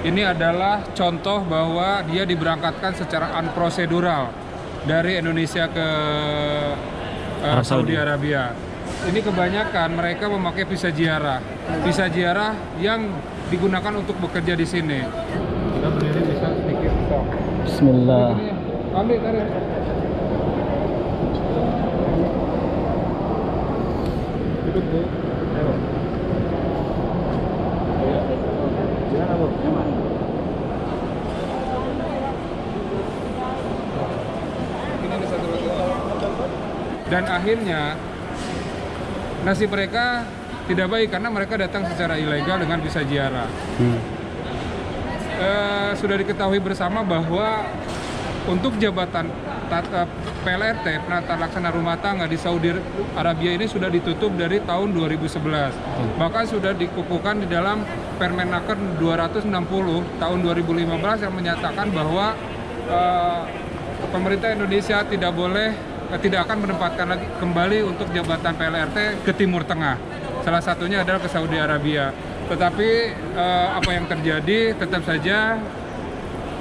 Ini adalah contoh bahwa dia diberangkatkan secara unprosedural dari Indonesia ke Saudi Arabia. Ini kebanyakan mereka memakai visa ziarah yang digunakan untuk bekerja di sini. Kita berdiri bisa sedikit stop. Bismillah. Ambil tarik. Duduk Bu. Ayo. Gimana Bu? Nyaman? Ini ada satu lagi. Dan akhirnya nasib mereka tidak baik karena mereka datang secara ilegal dengan visa ziarah. Sudah diketahui bersama bahwa untuk jabatan PLRT, penata laksana rumah tangga di Saudi Arabia ini sudah ditutup dari tahun 2011. Bahkan sudah dikukuhkan di dalam Permenaker 260 tahun 2015 yang menyatakan bahwa pemerintah Indonesia tidak akan menempatkan lagi kembali untuk jabatan PLRT ke Timur Tengah. Salah satunya adalah ke Saudi Arabia. Tetapi apa yang terjadi tetap saja,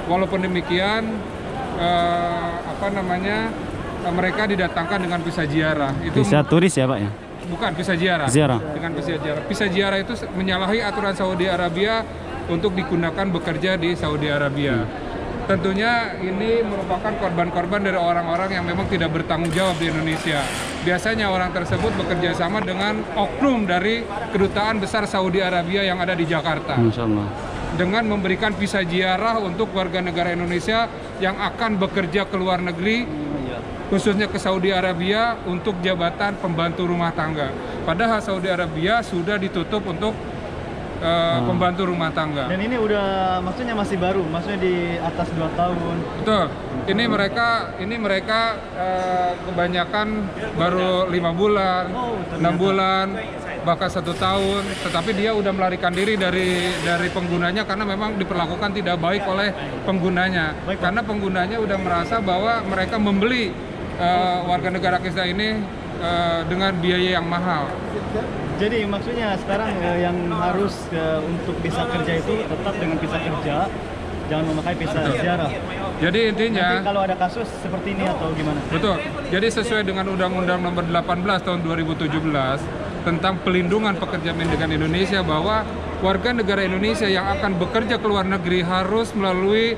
walaupun demikian mereka didatangkan dengan visa ziarah. Itu Visa turis ya Pak ya? Bukan visa ziarah. Dengan visa ziarah. Visa ziarah itu menyalahi aturan Saudi Arabia untuk digunakan bekerja di Saudi Arabia. Tentunya ini merupakan korban-korban dari orang-orang yang memang tidak bertanggung jawab di Indonesia. Biasanya orang tersebut bekerja sama dengan oknum dari Kedutaan Besar Saudi Arabia yang ada di Jakarta. Insya Allah. Dengan memberikan visa ziarah untuk warga negara Indonesia yang akan bekerja ke luar negeri, khususnya ke Saudi Arabia untuk jabatan pembantu rumah tangga. Padahal Saudi Arabia sudah ditutup untuk pembantu rumah tangga. Dan ini udah maksudnya masih baru, maksudnya di atas 2 tahun. Betul. Ini mereka kebanyakan baru 5 bulan, 6 bulan, bahkan 1 tahun. Tetapi dia udah melarikan diri dari penggunanya karena memang diperlakukan tidak baik oleh penggunanya. Karena penggunanya udah merasa bahwa mereka membeli warga negara kita ini dengan biaya yang mahal. Jadi maksudnya sekarang yang harus untuk bisa kerja itu tetap dengan visa kerja, jangan memakai visa ziarah. Jadi intinya, nanti kalau ada kasus seperti ini atau gimana? Betul. Jadi sesuai dengan Undang-Undang Nomor 18 Tahun 2017 tentang pelindungan pekerja migran Indonesia, bahwa warga negara Indonesia yang akan bekerja ke luar negeri harus melalui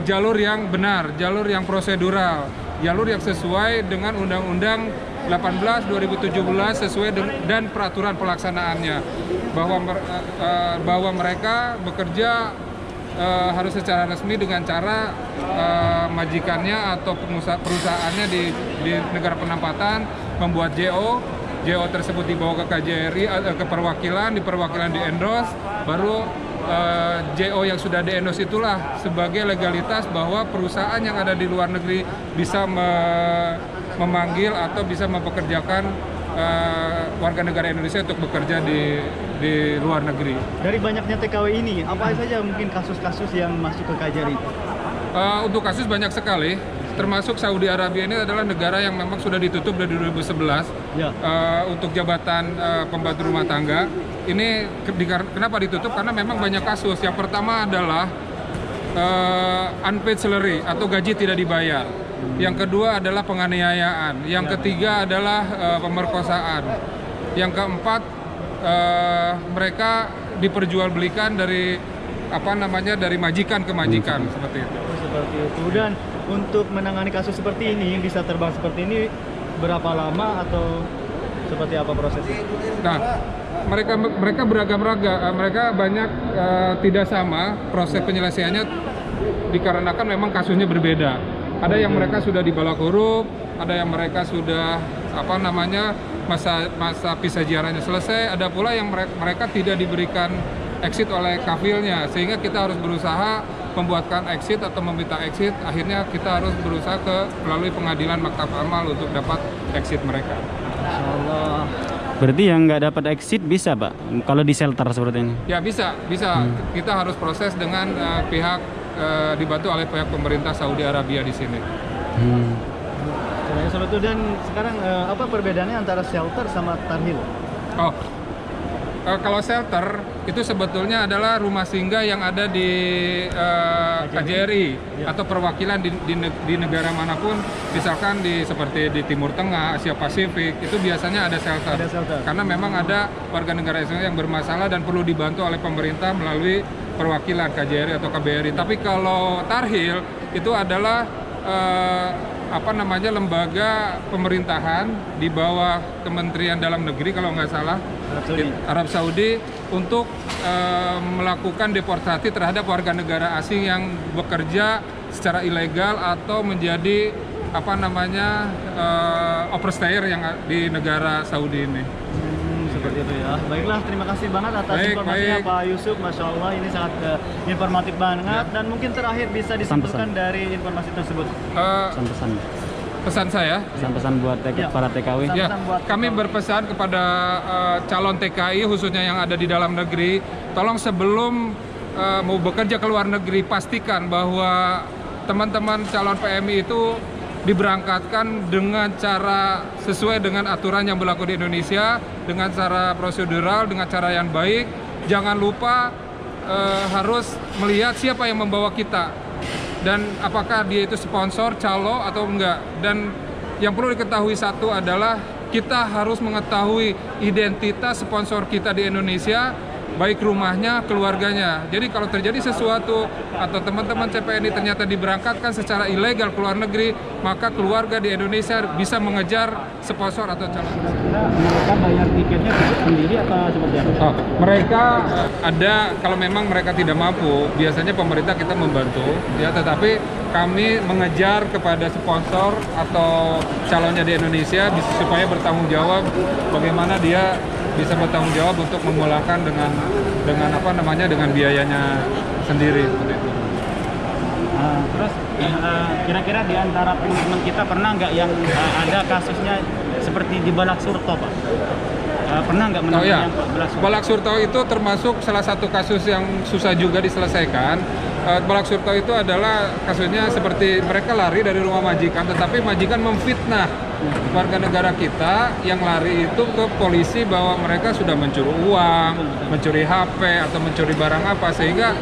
jalur yang benar, jalur yang prosedural, jalur yang sesuai dengan Undang-Undang 18 2017 sesuai dan peraturan pelaksanaannya, bahwa mereka bekerja harus secara resmi dengan cara majikannya atau perusahaannya di negara penempatan membuat JO tersebut dibawa ke KJRI, ke perwakilan di endorse, baru JO yang sudah di endorse itulah sebagai legalitas bahwa perusahaan yang ada di luar negeri bisa memanggil atau bisa mempekerjakan warga negara Indonesia untuk bekerja di luar negeri. Dari banyaknya TKW ini, apa saja mungkin kasus-kasus yang masuk ke KJRI? Untuk kasus banyak sekali, termasuk Saudi Arabia ini adalah negara yang memang sudah ditutup dari 2011 ya. Untuk jabatan pembantu rumah tangga. Ini kenapa ditutup? Karena memang banyak kasus. Yang pertama adalah unpaid salary atau gaji tidak dibayar. Yang kedua adalah penganiayaan. Yang ketiga adalah pemerkosaan. Yang keempat, mereka diperjualbelikan dari dari majikan ke majikan seperti itu. Seperti itu. Dan untuk menangani kasus seperti ini, bisa terbang seperti ini berapa lama atau seperti apa prosesnya? Nah, mereka beragam-ragam, mereka banyak tidak sama proses penyelesaiannya dikarenakan memang kasusnya berbeda. Ada yang mereka sudah dibalak huruf, ada yang mereka sudah masa visa ziarahnya selesai, ada pula yang mereka tidak diberikan exit oleh kafilnya, sehingga kita harus berusaha membuatkan exit atau meminta exit. Akhirnya kita harus berusaha melalui pengadilan Maktab Amal untuk dapat exit mereka. Insyaallah. Berarti yang nggak dapat exit bisa Pak, kalau di shelter seperti ini? Ya bisa. Kita harus proses dengan pihak dibantu oleh pihak pemerintah Saudi Arabia di sini. Dan sekarang apa perbedaannya antara shelter sama tarhil? Kalau shelter itu sebetulnya adalah rumah singgah yang ada di KJRI Ya. atau perwakilan di negara manapun, misalkan seperti di Timur Tengah, Asia Pasifik, itu biasanya ada shelter. Ada shelter. Karena memang ada warga negara Indonesia yang bermasalah dan perlu dibantu oleh pemerintah melalui perwakilan KJRI atau KBRI. Tapi kalau Tarhil itu adalah lembaga pemerintahan di bawah Kementerian Dalam Negeri kalau nggak salah, Arab Saudi, untuk melakukan deportasi terhadap warga negara asing yang bekerja secara ilegal atau menjadi overstay yang di negara Saudi ini. Seperti itu ya. Baiklah, terima kasih banget atas informasinya Pak Yusuf. Masya Allah, ini sangat informatif banget. Dan mungkin terakhir bisa disimpulkan dari informasi tersebut. Pesan-pesan. Pesan saya, Pesan-pesan buat Ya. para TKW. ya, Pesan buat kami berpesan kepada calon TKI khususnya yang ada di dalam negeri, tolong sebelum mau bekerja ke luar negeri, pastikan bahwa teman-teman calon PMI itu diberangkatkan dengan cara sesuai dengan aturan yang berlaku di Indonesia, dengan cara prosedural, dengan cara yang baik. Jangan lupa harus melihat siapa yang membawa kita dan apakah dia itu sponsor, calo atau enggak. Dan yang perlu diketahui satu adalah kita harus mengetahui identitas sponsor kita di Indonesia, baik rumahnya, keluarganya. Jadi kalau terjadi sesuatu atau teman-teman CPNI ternyata diberangkatkan secara ilegal ke luar negeri, maka keluarga di Indonesia bisa mengejar sponsor atau calon. Mereka bayar tiketnya sendiri atau seperti apa? Mereka ada, kalau memang mereka tidak mampu, biasanya pemerintah kita membantu, ya. Tetapi kami mengejar kepada sponsor atau calonnya di Indonesia supaya bertanggung jawab bagaimana dia bisa bertanggung jawab untuk memulangkan dengan dengan biayanya sendiri seperti itu. Terus kira-kira di antara teman-teman kita pernah nggak yang ada kasusnya seperti di Balak Surto, Pak? Pernah nggak menangani yang Balak Surto? Balak Surto itu termasuk salah satu kasus yang susah juga diselesaikan. Balak Surto itu adalah kasusnya seperti mereka lari dari rumah majikan, tetapi majikan memfitnah warga negara kita yang lari itu ke polisi bahwa mereka sudah mencuri uang, mencuri HP atau mencuri barang apa, sehingga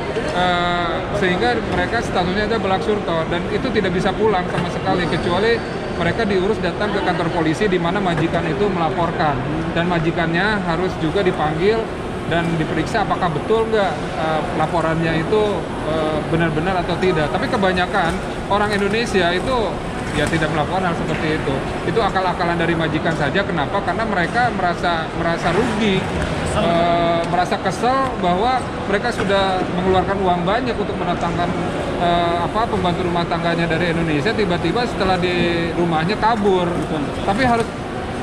mereka statusnya ada Balak Surto dan itu tidak bisa pulang sama sekali kecuali mereka diurus datang ke kantor polisi di mana majikan itu melaporkan, dan majikannya harus juga dipanggil dan diperiksa apakah betul nggak laporannya itu benar-benar atau tidak. Tapi kebanyakan orang Indonesia itu ya tidak melakukan hal seperti itu. Itu akal-akalan dari majikan saja. Kenapa? Karena mereka merasa rugi, merasa kesel bahwa mereka sudah mengeluarkan uang banyak untuk mendatangkan pembantu rumah tangganya dari Indonesia, tiba-tiba setelah di rumahnya kabur. Tapi harus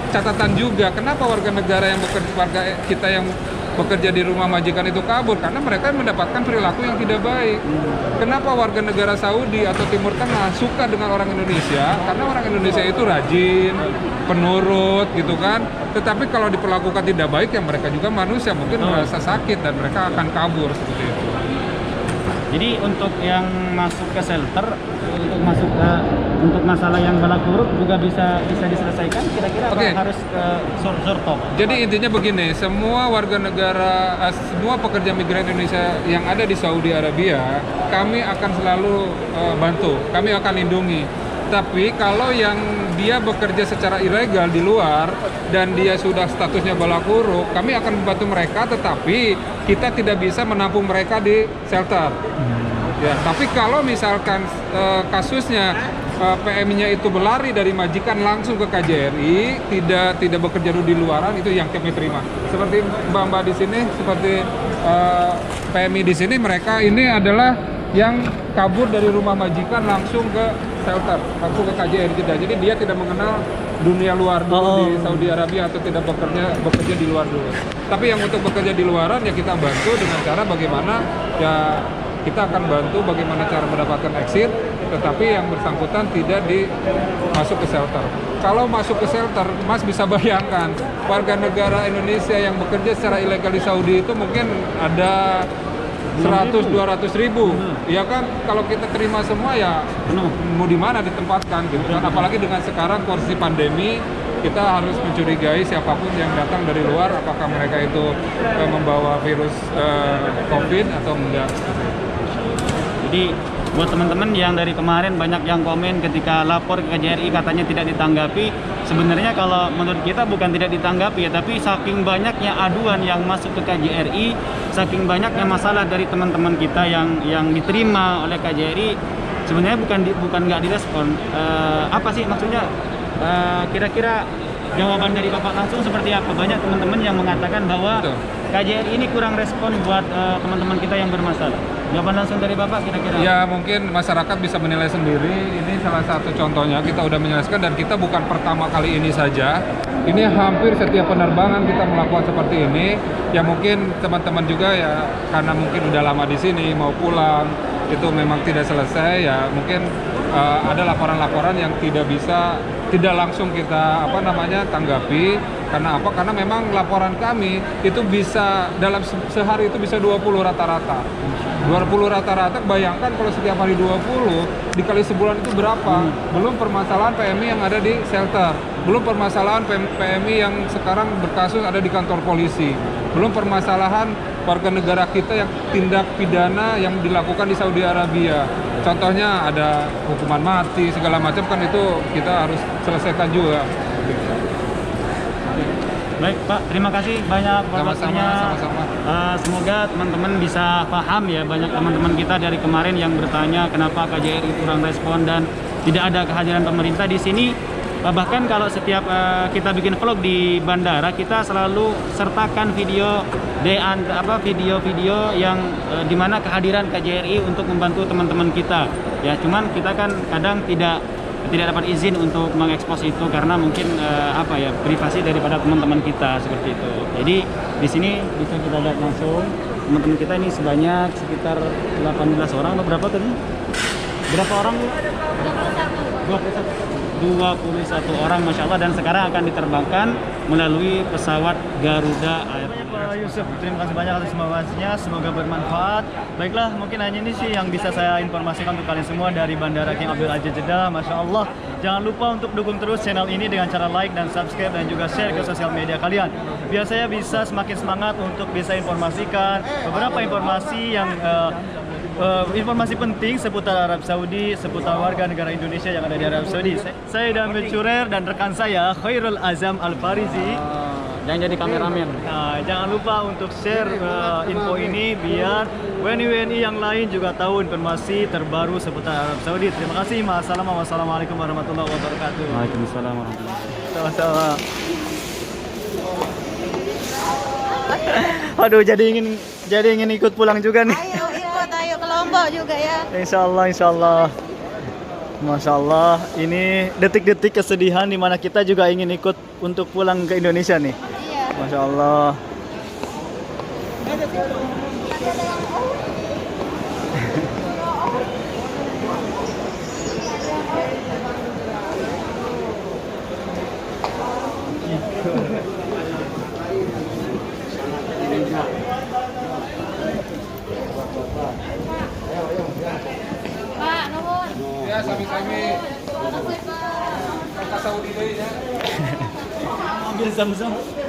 catatan juga, kenapa warga kita yang bekerja di rumah majikan itu kabur? Karena mereka mendapatkan perilaku yang tidak baik. Kenapa warga negara Saudi atau Timur Tengah suka dengan orang Indonesia? Karena orang Indonesia itu rajin, penurut gitu kan. Tetapi kalau diperlakukan tidak baik, ya mereka juga manusia, mungkin merasa sakit dan mereka akan kabur seperti itu. Jadi untuk yang masuk ke shelter, untuk masalah yang Balak Surto juga bisa diselesaikan, kira-kira harus ke Surto? Jadi intinya begini, semua warga negara, semua pekerja migran Indonesia yang ada di Saudi Arabia, kami akan selalu bantu, kami akan lindungi. Tapi kalau yang dia bekerja secara ilegal di luar dan dia sudah statusnya Balak Surto, kami akan membantu mereka, tetapi kita tidak bisa menampung mereka di shelter. Ya, tapi kalau misalkan kasusnya PMI-nya itu berlari dari majikan langsung ke KJRI, tidak bekerja di luaran, itu yang kami terima. Seperti Mbak di sini, seperti PMI di sini, mereka ini adalah yang kabur dari rumah majikan langsung ke shelter, langsung ke KJRI kita. Jadi dia tidak mengenal dunia luar dulu di Saudi Arabia atau tidak bekerja di luar dulu. Tapi yang untuk bekerja di luaran ya kita bantu dengan cara bagaimana ya kita akan bantu bagaimana cara mendapatkan exit, tetapi yang bersangkutan tidak masuk ke shelter. Kalau masuk ke shelter, Mas bisa bayangkan warga negara Indonesia yang bekerja secara ilegal di Saudi itu mungkin ada 100-200 ribu, ya kan? Kalau kita terima semua ya mau di mana ditempatkan gitu kan? Apalagi dengan sekarang kondisi pandemi, kita harus mencurigai siapapun yang datang dari luar, apakah mereka itu membawa virus COVID atau enggak. Jadi buat teman-teman yang dari kemarin banyak yang komen ketika lapor ke KJRI katanya tidak ditanggapi, sebenarnya kalau menurut kita bukan tidak ditanggapi ya, tapi saking banyaknya aduan yang masuk ke KJRI, saking banyaknya masalah dari teman-teman kita yang diterima oleh KJRI, sebenarnya bukan nggak direspon. Apa sih maksudnya? Kira-kira jawaban dari Bapak langsung seperti apa? Banyak teman-teman yang mengatakan bahwa Betul. KJRI ini kurang respon buat teman-teman kita yang bermasalah. Jawaban langsung dari Bapak kira-kira? Ya mungkin masyarakat bisa menilai sendiri. Ini salah satu contohnya, kita udah menjelaskan dan kita bukan pertama kali ini saja. Ini hampir setiap penerbangan kita melakukan seperti ini. Ya mungkin teman-teman juga ya karena mungkin udah lama di sini mau pulang itu memang tidak selesai ya, mungkin ada laporan-laporan yang tidak langsung kita tanggapi. Karena apa? Karena memang laporan kami itu bisa dalam sehari itu bisa 20 rata-rata. 20 rata-rata, bayangkan kalau setiap hari 20 dikali sebulan itu berapa? Belum permasalahan PMI yang ada di shelter, belum permasalahan PMI yang sekarang berkasus ada di kantor polisi, belum permasalahan warga negara kita yang tindak pidana yang dilakukan di Saudi Arabia. Contohnya ada hukuman mati segala macam, kan itu kita harus selesaikan juga. Baik Pak, terima kasih banyak waktunya. Sama-sama. Semoga teman-teman bisa paham ya, banyak teman-teman kita dari kemarin yang bertanya kenapa KJRI kurang respon dan tidak ada kehadiran pemerintah di sini. Bahkan kalau setiap kita bikin vlog di bandara, kita selalu sertakan video video-video yang dimana kehadiran KJRI untuk membantu teman-teman kita. Ya, cuman kita kan kadang tidak dapat izin untuk mengekspos itu karena mungkin privasi daripada teman-teman kita seperti itu. Jadi di sini bisa kita lihat langsung teman-teman kita ini sebanyak sekitar 18 orang atau berapa tadi? Berapa orang? 21 orang, Masya Allah, dan sekarang akan diterbangkan melalui pesawat Garuda Air. Pak Yusuf, terima kasih banyak atas informasinya, semoga bermanfaat. Baiklah, mungkin hanya ini sih yang bisa saya informasikan untuk kalian semua dari Bandara King Abdul Aziz Jeddah. Masya Allah, jangan lupa untuk dukung terus channel ini dengan cara like dan subscribe dan juga share ke sosial media kalian, biar saya bisa semakin semangat untuk bisa informasikan beberapa informasi yang informasi penting seputar Arab Saudi, seputar warga negara Indonesia yang ada di Arab Saudi. Saya dan Curer dan rekan saya Khairul Azam Al-Farizi Yang jadi kameramen. jangan lupa untuk share info ini biar WNI yang lain juga tahu informasi terbaru seputar Arab Saudi. Terima kasih. Wassalamualaikum warahmatullahi wabarakatuh. Waalaikumsalam warahmatullahi wabarakatuh. Sama-sama. Aduh, jadi ingin ikut pulang juga nih. Ayo ke Lombok juga ya. Insya Allah. Masya Allah, ini detik-detik kesedihan di mana kita juga ingin ikut untuk pulang ke Indonesia nih. Iya. Masya Allah. Pak, nuhun. Ya, sami-sami. Kakak Saudi deh ya. Ambil Samsung.